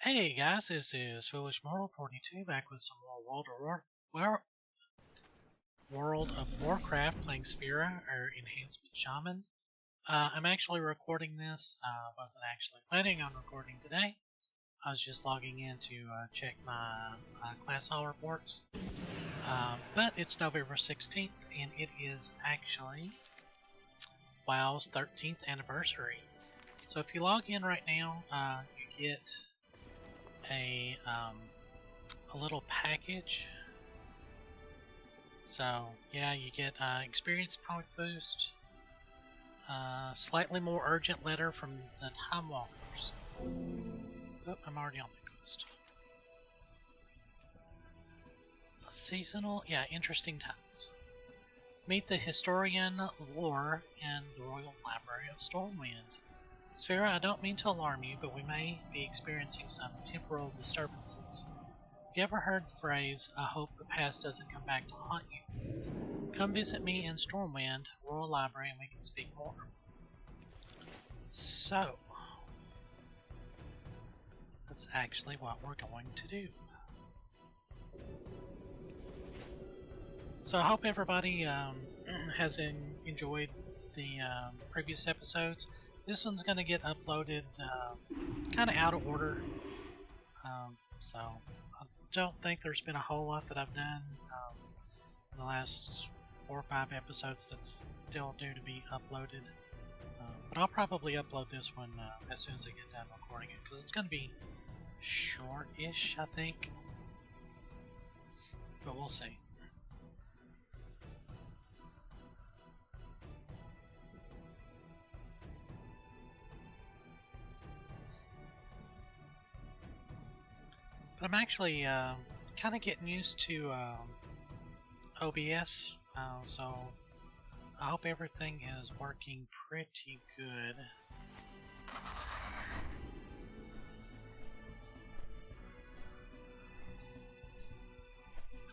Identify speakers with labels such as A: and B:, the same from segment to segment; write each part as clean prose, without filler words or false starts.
A: Hey guys, this is Foolish Mortal 42 back with some more World of Warcraft playing Sphera, or Enhancement Shaman. I'm actually recording this. Wasn't actually planning on recording today. I was just logging in to check my class hall reports. But it's November 16th and it is actually WoW's 13th anniversary. So if you log in right now, you get a little package. So yeah, you get experience point boost, slightly more urgent letter from the Time Walkers. Oh, I'm already on the quest. Seasonal, yeah, interesting times. Meet the historian Lore in the Royal Library of Stormwind. Sphera, I don't mean to alarm you, but we may be experiencing some temporal disturbances. You ever heard the phrase, I hope the past doesn't come back to haunt you? Come visit me in Stormwind, Royal Library, and we can speak more. So, that's actually what we're going to do. So I hope everybody has enjoyed the previous episodes. This one's going to get uploaded kind of out of order. So I don't think there's been a whole lot that I've done in the last 4 or 5 episodes that's still due to be uploaded. But I'll probably upload this one as soon as I get done recording it, because it's going to be short-ish, I think. But we'll see. But I'm actually kind of getting used to OBS, so I hope everything is working pretty good.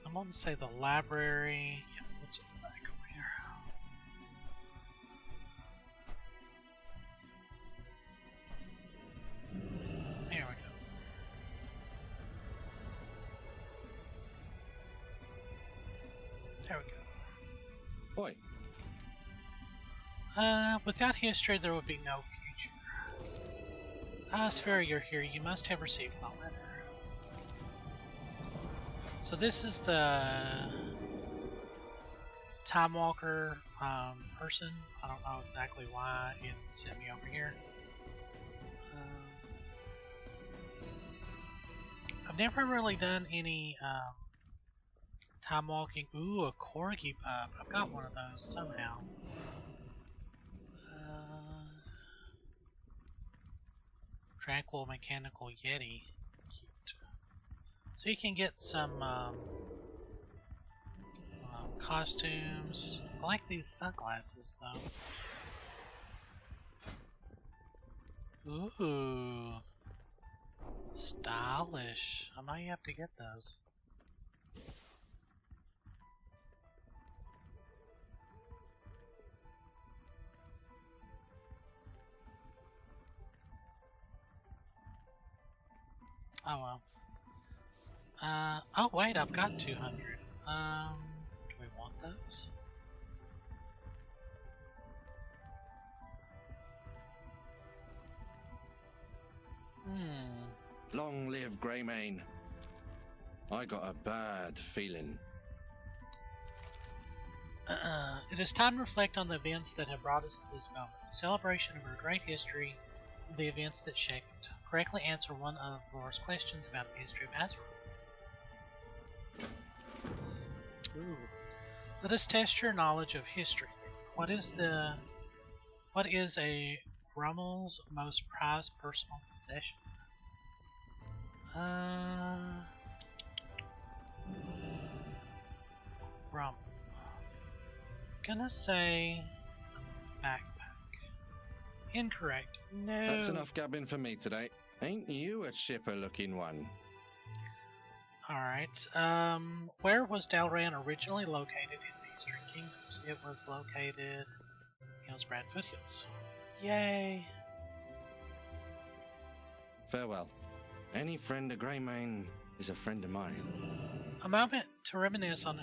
A: I'm going to say the library. Yeah, let's go back over here. There we go. There we go.
B: Boy.
A: Without history, there would be no future. Sphera, you're here. You must have received my letter. So this is the Time Walker person. I don't know exactly why it sent me over here. I've never really done any time walking. Ooh, a corgi pup. I've got one of those somehow. Tranquil mechanical yeti. Cute. So you can get some costumes. I like these sunglasses though. Ooh. Stylish. I might have to get those. Oh well. Oh wait, I've got 200. Do we want those?
B: Long live Greymane. I got a bad feeling.
A: It is time to reflect on the events that have brought us to this moment. A celebration of our great history, the events that shaped it. Correctly answer one of Laura's questions about the history of Azeroth. Ooh. Let us test your knowledge of history. What is a Rummel's most prized personal possession? Rummel. Gonna say a backpack. Incorrect. No.
B: That's enough gabbing for me today. Ain't you a chipper looking one?
A: Alright. Where was Dalran originally located in the Eastern Kingdoms? It was located in Hillsbrad Foothills. Yay!
B: Farewell. Any friend of Greymane is a friend of mine.
A: A moment to reminisce on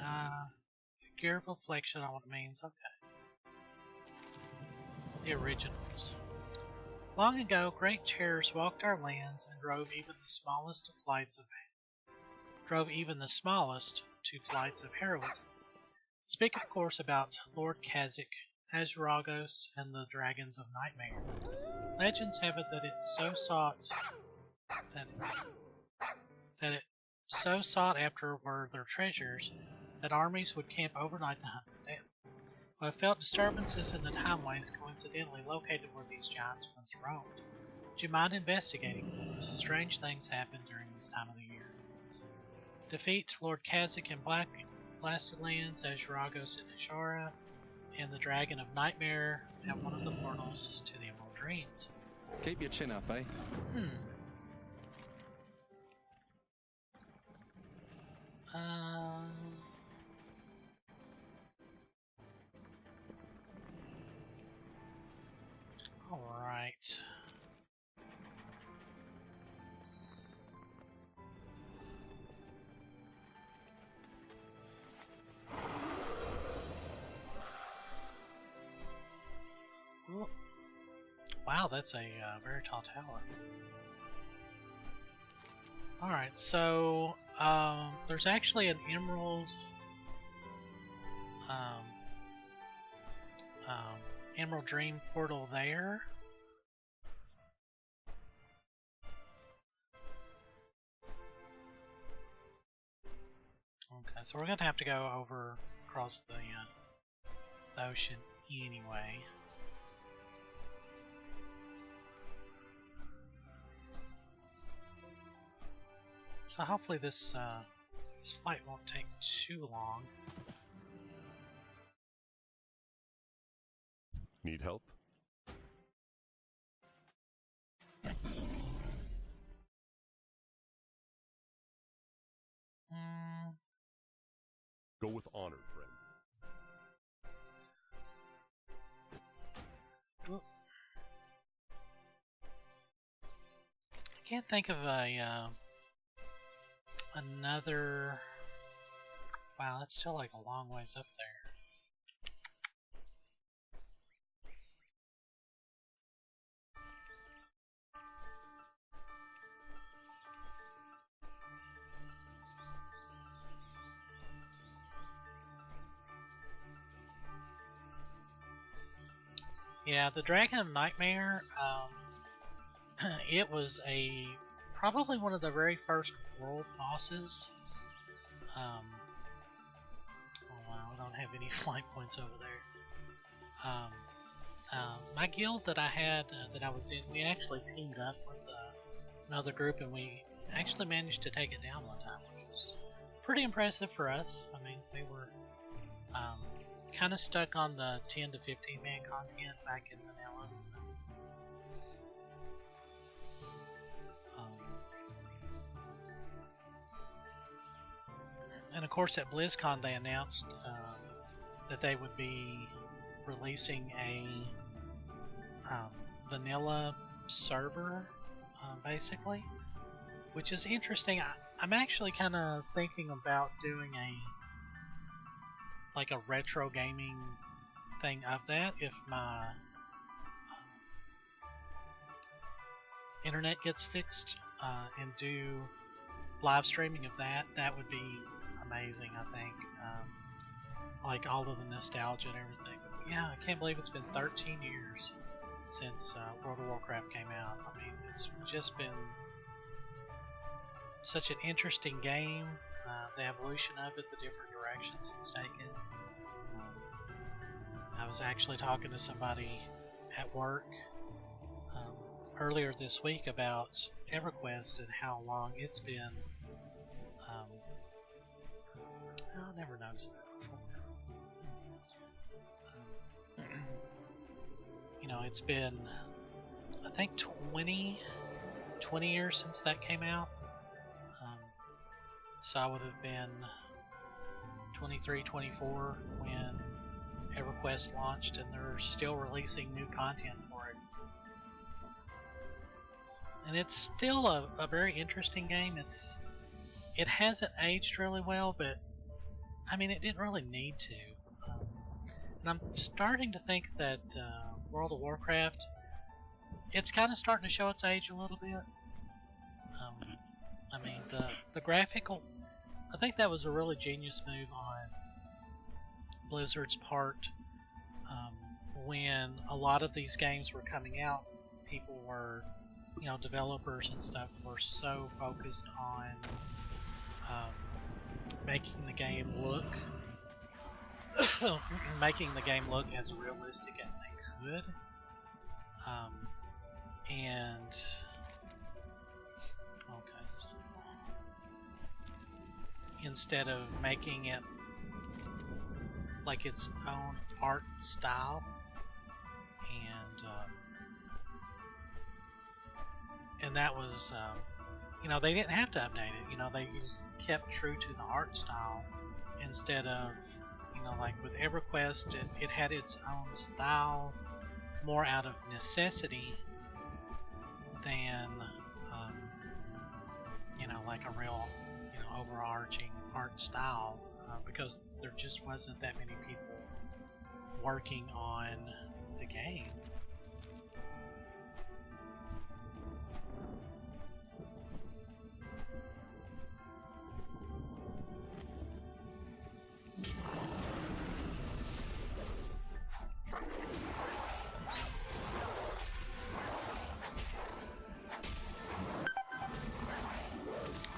A: gear of reflection on what it means. Okay. The originals. Long ago, great chairs walked our lands and drove even the smallest to flights of heroism. Speak, of course, about Lord Khazak, Azuragos, and the Dragons of Nightmare. Legends have it that it so sought after were their treasures that armies would camp overnight to hunt them down. I felt disturbances in the timeways coincidentally located where these giants once roamed. Would you mind investigating for us? Strange things happen during this time of the year. Defeat Lord Khazak in Blasted Lands, Azuragos in Ishara, and the Dragon of Nightmare at one of the portals to the Emerald Dreams.
B: Keep your chin up, eh?
A: Alright. Wow, that's a very tall tower. Alright, so there's actually an emerald Emerald Dream portal there. Okay, so we're gonna have to go over across the ocean anyway. So hopefully this flight won't take too long.
C: Need help? Go with honor, friend.
A: Whoop. I can't think of another. Wow, that's still like a long ways up there. Yeah, the Dragon of Nightmare, it was probably one of the very first world bosses. Oh wow, I don't have any flight points over there. My guild that I had, that I was in, we actually teamed up with another group and we actually managed to take it down one time, which was pretty impressive for us. I mean, we were kind of stuck on the 10 to 15 man content back in Manila. So. And of course at BlizzCon they announced that they would be releasing a vanilla server, basically, which is interesting. I'm actually kind of thinking about doing like a retro gaming thing of that if my internet gets fixed, and do live streaming of that. That would be amazing, I think. Like all of the nostalgia and everything. But yeah, I can't believe it's been 13 years since World of Warcraft came out. I mean, it's just been such an interesting game. The evolution of it, the different directions it's taken. I was actually talking to somebody at work earlier this week about EverQuest and how long it's been. I never noticed that before. You know, it's been, I think, 20 years since that came out. So I would have been 23, 24 when EverQuest launched, and they're still releasing new content for it. and it's still a very interesting game. It hasn't aged really well, but I mean, it didn't really need to. And I'm starting to think that World of Warcraft, it's kind of starting to show its age a little bit. I mean, the graphical, I think that was a really genius move on Blizzard's part. When a lot of these games were coming out, people were, developers and stuff were so focused on making the game look as realistic as they could, and okay, instead of making it like its own art style, and that was they didn't have to update it. They just kept true to the art style instead of like with EverQuest, it had its own style more out of necessity than like a real overarching art style, because there just wasn't that many people working on the game.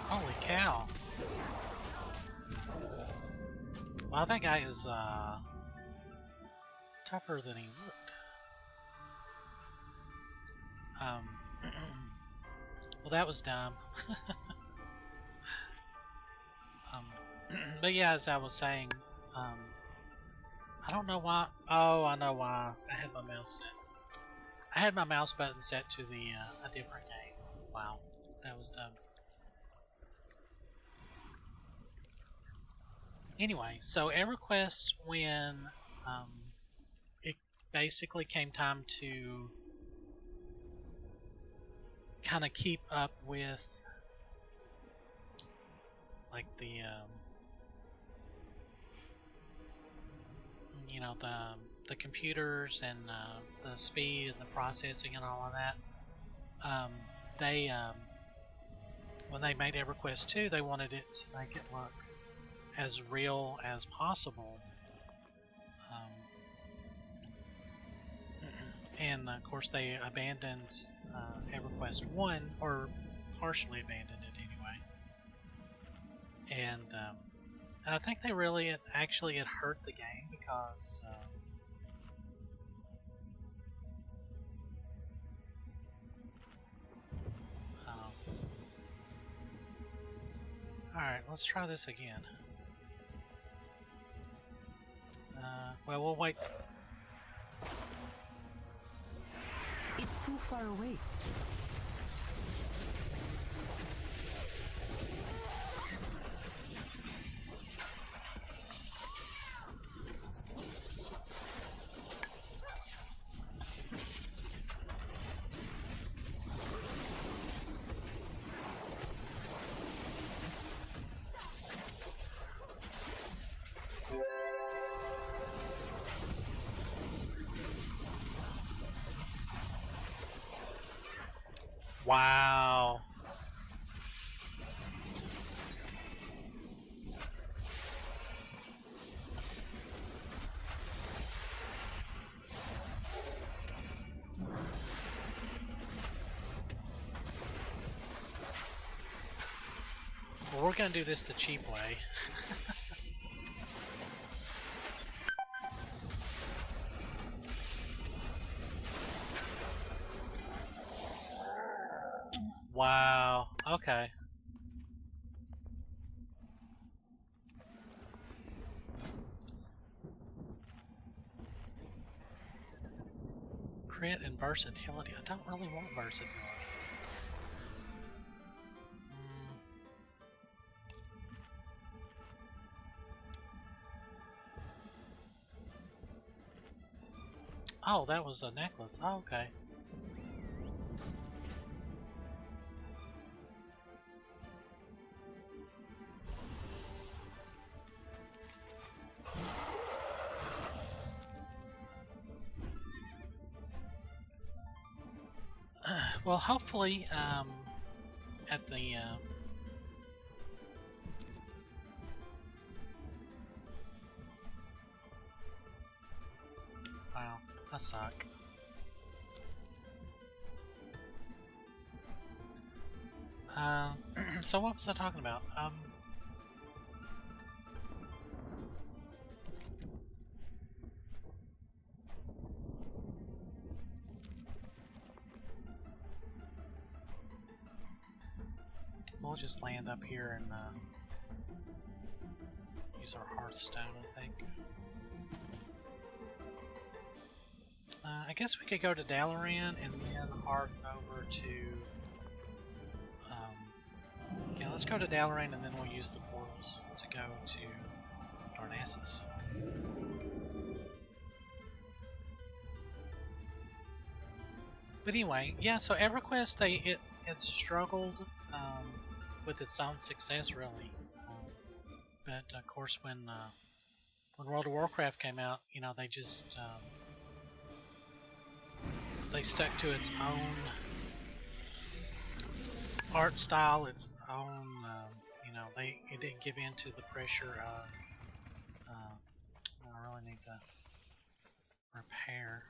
A: Holy cow. Wow, that guy is tougher than he looked. Well, that was dumb. But yeah, as I was saying, I don't know why. Oh, I know why. I had my mouse button set to the a different game. Wow, that was dumb. Anyway, so EverQuest, when it basically came time to kind of keep up with like the the computers and the speed and the processing and all of that, they when they made EverQuest 2, they wanted it to make it look as real as possible, and of course they abandoned EverQuest 1, or partially abandoned it anyway, and I think they really it hurt the game because alright, let's try this again. Well, we'll wait.
C: It's too far away.
A: Wow. Well, we're gonna do this the cheap way. Wow. Okay. Crit and versatility. I don't really want versatility. Oh, that was a necklace. Oh, okay. Well, hopefully, at the wow, I suck. So what was I talking about? We'll just land up here and use our Hearthstone, I think. I guess we could go to Dalaran and then Hearth over to... yeah, let's go to Dalaran and then we'll use the portals to go to Darnassus. But anyway, yeah, so EverQuest, it struggled with its own success, really. But of course, when World of Warcraft came out, you know, they just they stuck to its own art style, its own, you know, it didn't give in to the pressure of, I really need to repair.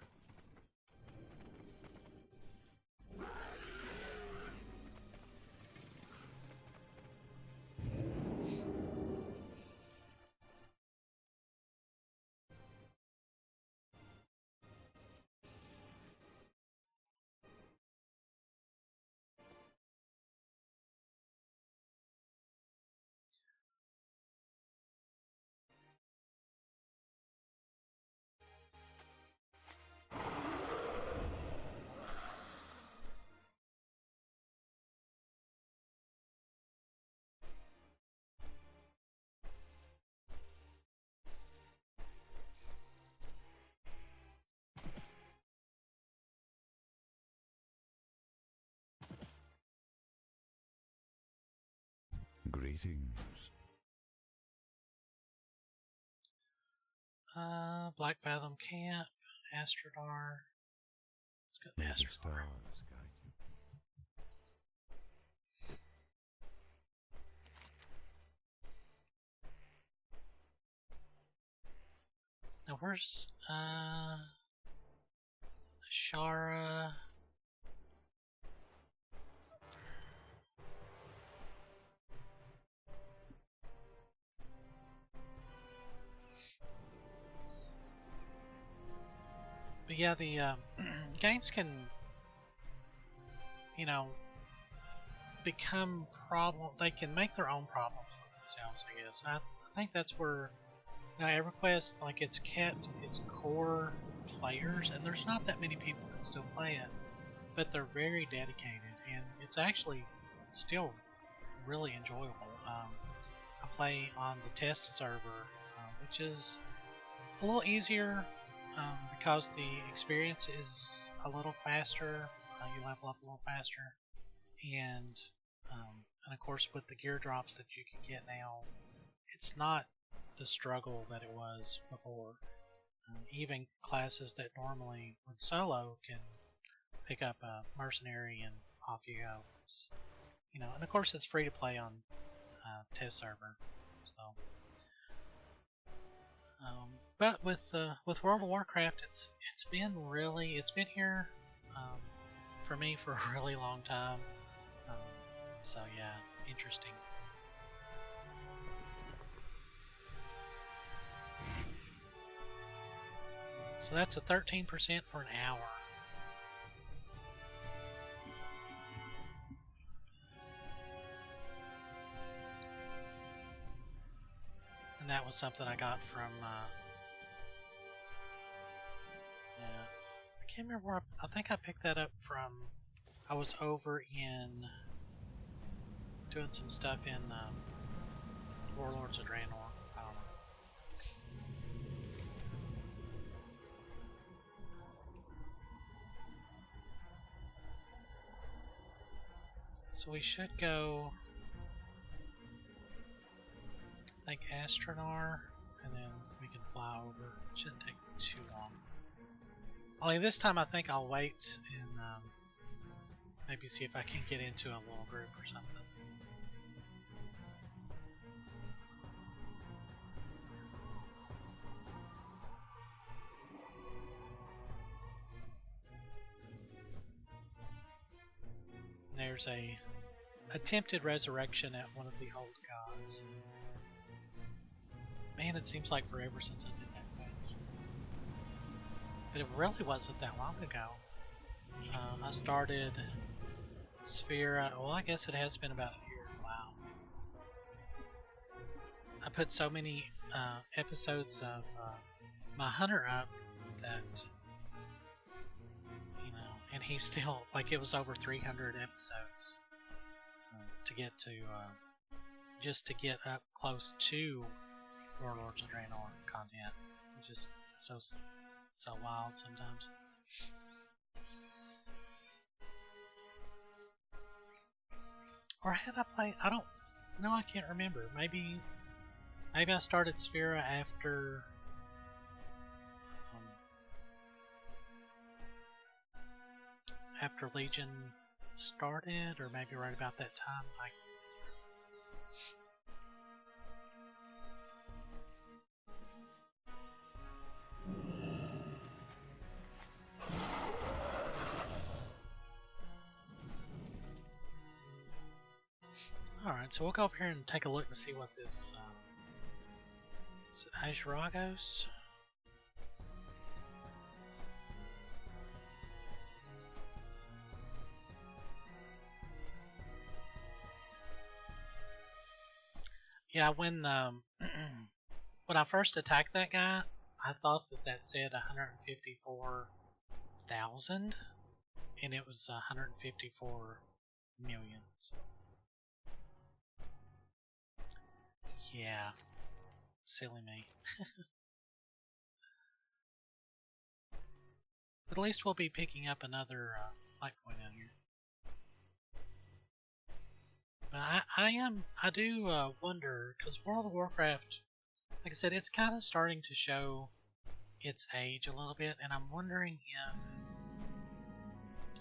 D: Greetings.
A: Black Fathom Camp, Astrodar. Let's go to
D: May the
A: Astrodar.
D: stars guide you.
A: Now where's Shara? But yeah, the games can, you know, become They can make their own problems for themselves, I guess. I think that's where, you know, EverQuest, like, it's kept its core players, and there's not that many people that still play it, but they're very dedicated, and it's actually still really enjoyable. I play on the test server, which is a little easier because the experience is a little faster. You level up a little faster, and of course with the gear drops that you can get now, it's not the struggle that it was before. Even classes that normally would solo can pick up a mercenary and off you go. It's, you know, and of course it's free to play on test server. So. But with World of Warcraft, it's been here for me for a really long time. So yeah, interesting. So that's a 13% for an hour. And that was something I got from yeah, I can't remember where I think I picked that up from. I was over in doing some stuff in Warlords of Draenor. I don't know. So we should go, I think, Astronar, and then we can fly over. It shouldn't take too long. Only this time I think I'll wait and maybe see if I can get into a little group or something. There's a attempted resurrection at one of the old gods. Man, it seems like forever since I did that quest. But it really wasn't that long ago. I started Sphera, well, I guess it has been about a year. Wow. I put so many episodes of my hunter up that, you know, and he's still, like, it was over 300 episodes to get to, just to get up close to Warlords of Draenor content. It's just so wild sometimes. Or had I played? I don't know. I can't remember. Maybe I started Sphera after Legion started, or maybe right about that time. Alright, so we'll go over here and take a look to see what this, is it Azuragos? Yeah, when when I first attacked that guy, I thought that said 154,000, and it was 154 million. So. Yeah, silly me. But at least we'll be picking up another flight point out here. But I do wonder, because World of Warcraft, like I said, it's kind of starting to show its age a little bit, and I'm wondering if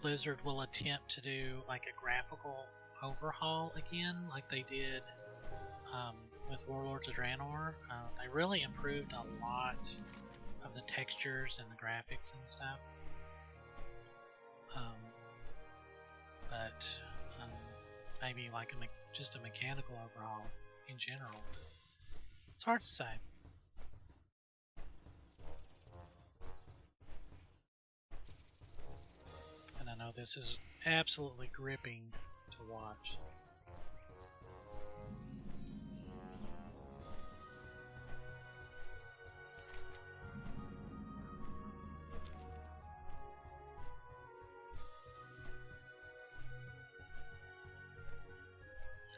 A: Blizzard will attempt to do like a graphical overhaul again, like they did with Warlords of Draenor. They really improved a lot of the textures and the graphics and stuff. But maybe like just a mechanical overhaul in general. It's hard to say. And I know this is absolutely gripping to watch.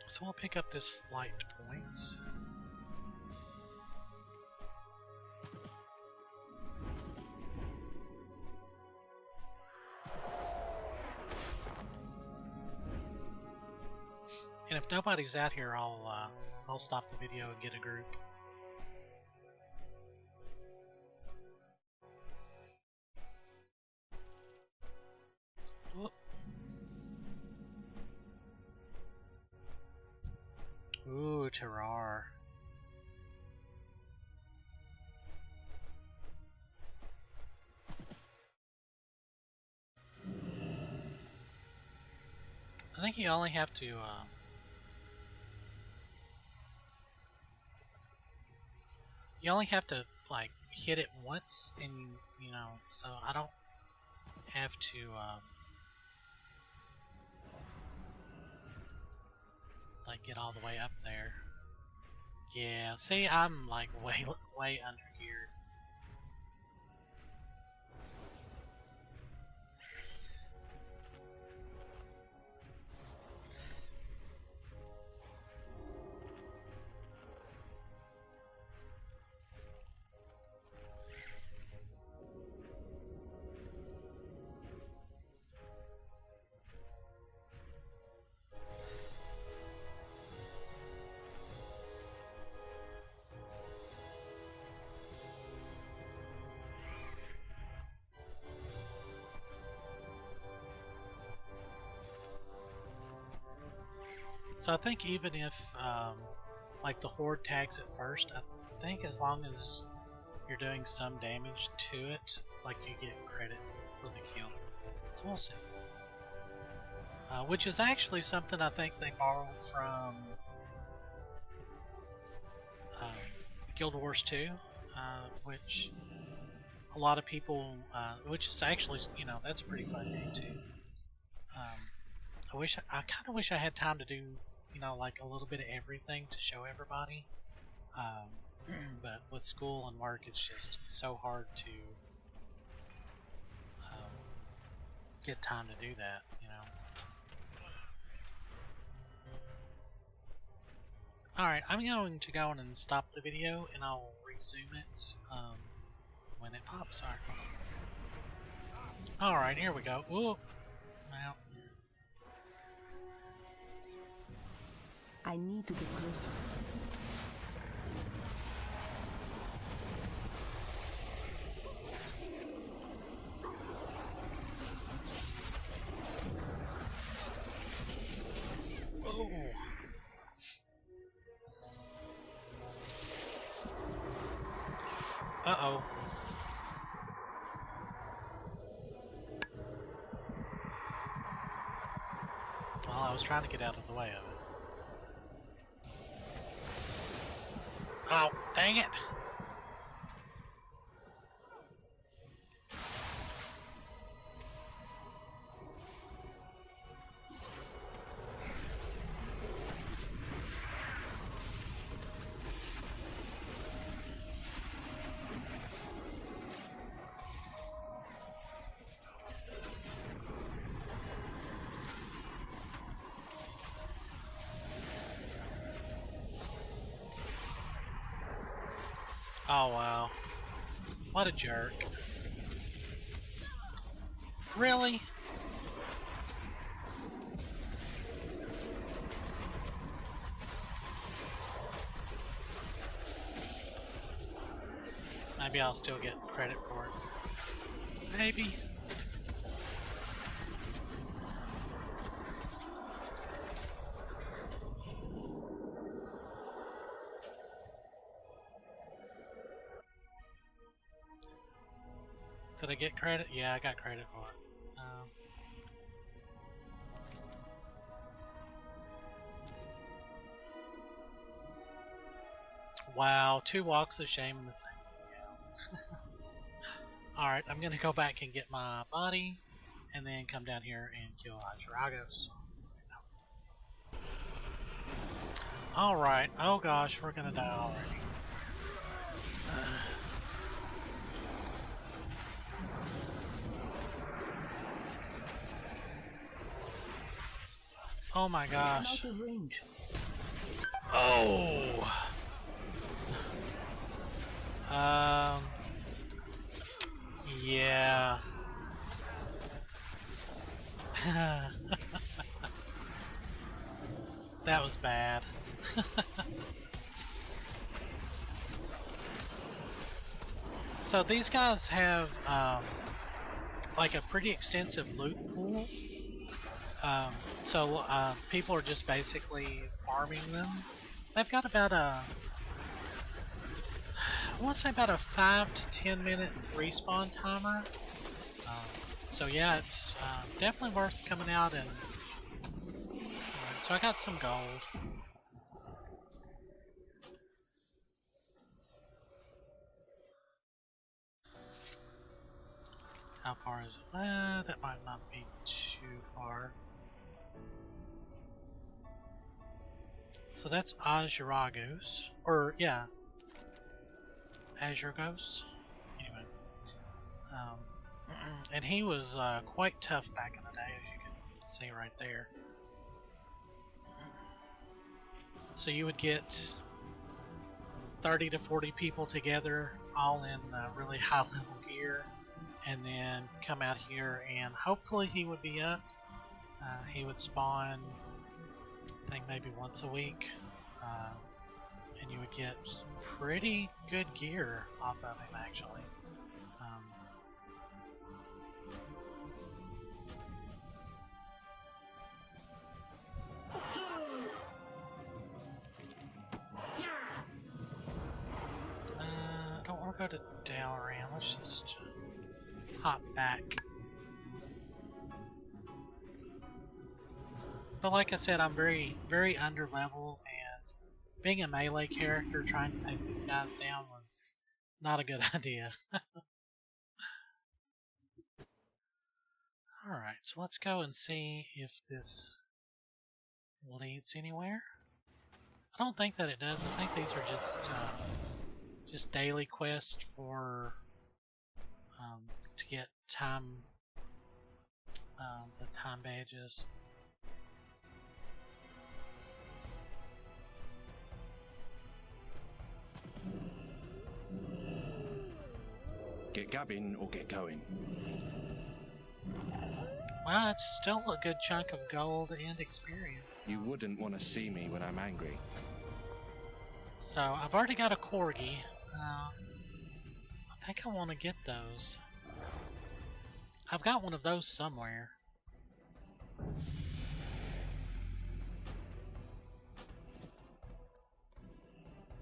A: So we'll pick up this flight point. And if nobody's out here, I'll stop the video and get a group. Whoop. Ooh, Terrar. I think you only have to like hit it once, and you know, so I don't have to like get all the way up there. Yeah, see, I'm like way under here. So I think even if like the horde tags it first, I think as long as you're doing some damage to it, like you get credit for the kill. So we'll see. Which is actually something I think they borrowed from Guild Wars 2, which a lot of people, which is actually, you know, that's a pretty fun game too. I kind of wish I had time to do, you know, like a little bit of everything to show everybody. But with school and work, it's so hard to get time to do that, you know. Alright, I'm going to go on and stop the video, and I'll resume it when it pops. Alright, here we go. Ooh. Well.
C: I need to get closer.
A: Oh. Uh-oh. Well, I was trying to get out of the way of it. Oh, dang it! Oh wow. What a jerk. Really? Maybe I'll still get credit for it. Maybe. Did I get credit? Yeah, I got credit for it. Wow, 2 walks of shame in the same video. Alright, I'm gonna go back and get my body, and then come down here and kill Ajiragos. Alright, oh gosh, we're gonna die already. Oh my gosh.
C: I'm out of range.
A: Oh. Yeah. That was bad. So these guys have like a pretty extensive loot pool. So people are just basically farming them. They've got about I want to say about a 5 to 10 minute respawn timer. So yeah, it's definitely worth coming out and. Alright, so I got some gold. How far is it? That might not be too far. So that's Ajiragos, or yeah, Ajiragos. Anyway, and he was quite tough back in the day, as you can see right there. So you would get 30 to 40 people together, all in really high level gear, and then come out here and hopefully he would be up. He would spawn, I think maybe once a week, and you would get pretty good gear off of him actually. to Dalaran. Let's just hop back. But like I said, I'm very, very under level, and being a melee character trying to take these guys down was not a good idea. Alright, so let's go and see if this leads anywhere. I don't think that it does. I think these are just daily quests for to get time, the time badges.
B: Get gabbing or get going.
A: Well, it's still a good chunk of gold and experience.
B: You wouldn't want to see me when I'm angry.
A: So I've already got a corgi. I think I want to get those. I've got one of those somewhere.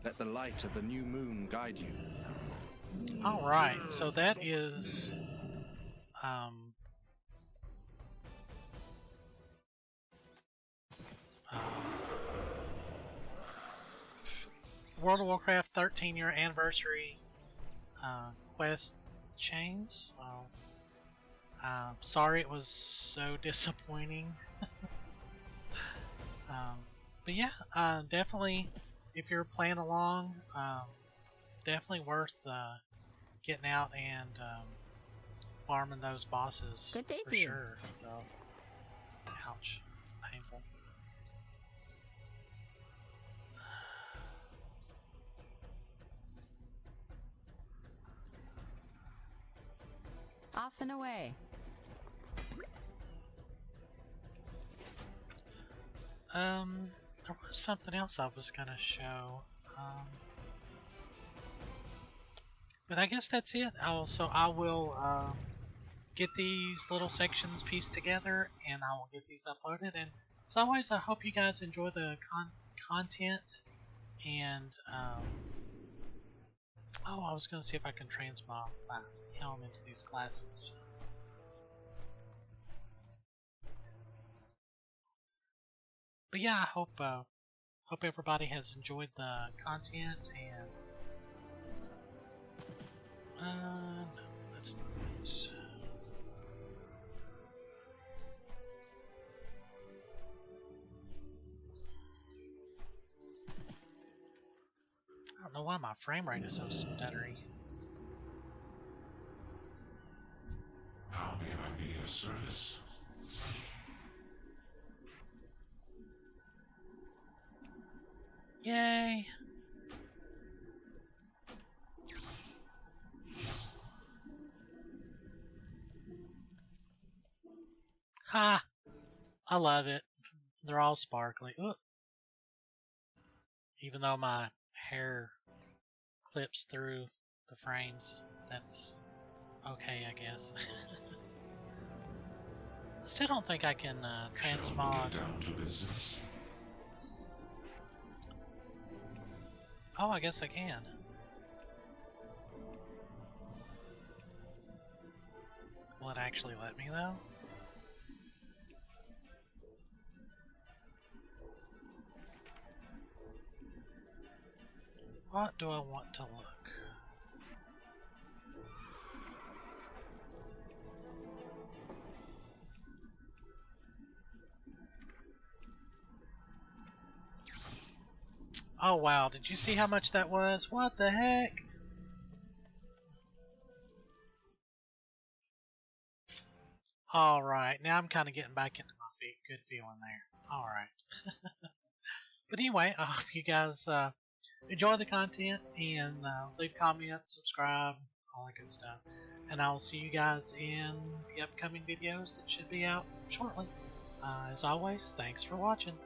B: Let the light of the new moon guide you.
A: Alright, so that is World of Warcraft 13-year anniversary quest chains. Sorry it was so disappointing. But yeah, definitely if you're playing along, definitely worth getting out and farming those bosses
C: Good day
A: for
C: to you.
A: sure. So, ouch, painful.
C: Off and away.
A: There was something else I was gonna show. But I guess that's it. I will get these little sections pieced together, and I will get these uploaded. And as always, I hope you guys enjoy the content. And oh, I was gonna see if I can transmog my helm into these glasses. But yeah, I hope everybody has enjoyed the content, and no, that's not it. I don't know why my frame rate is so stuttery.
D: How may I be of service?
A: Yay! Ha! I love it. They're all sparkly. Ooh. Even though my hair clips through the frames, that's okay, I guess. I still don't think I can transmog.
D: Get down to business.
A: Oh, I guess I can. Will it actually let me though? What do I want to look? Oh wow, did you see how much that was? What the heck? Alright, now I'm kind of getting back into my feet. Good feeling there. Alright. But anyway, I hope you guys enjoy the content, and leave comments, subscribe, all that good stuff. And I will see you guys in the upcoming videos that should be out shortly. As always, thanks for watching.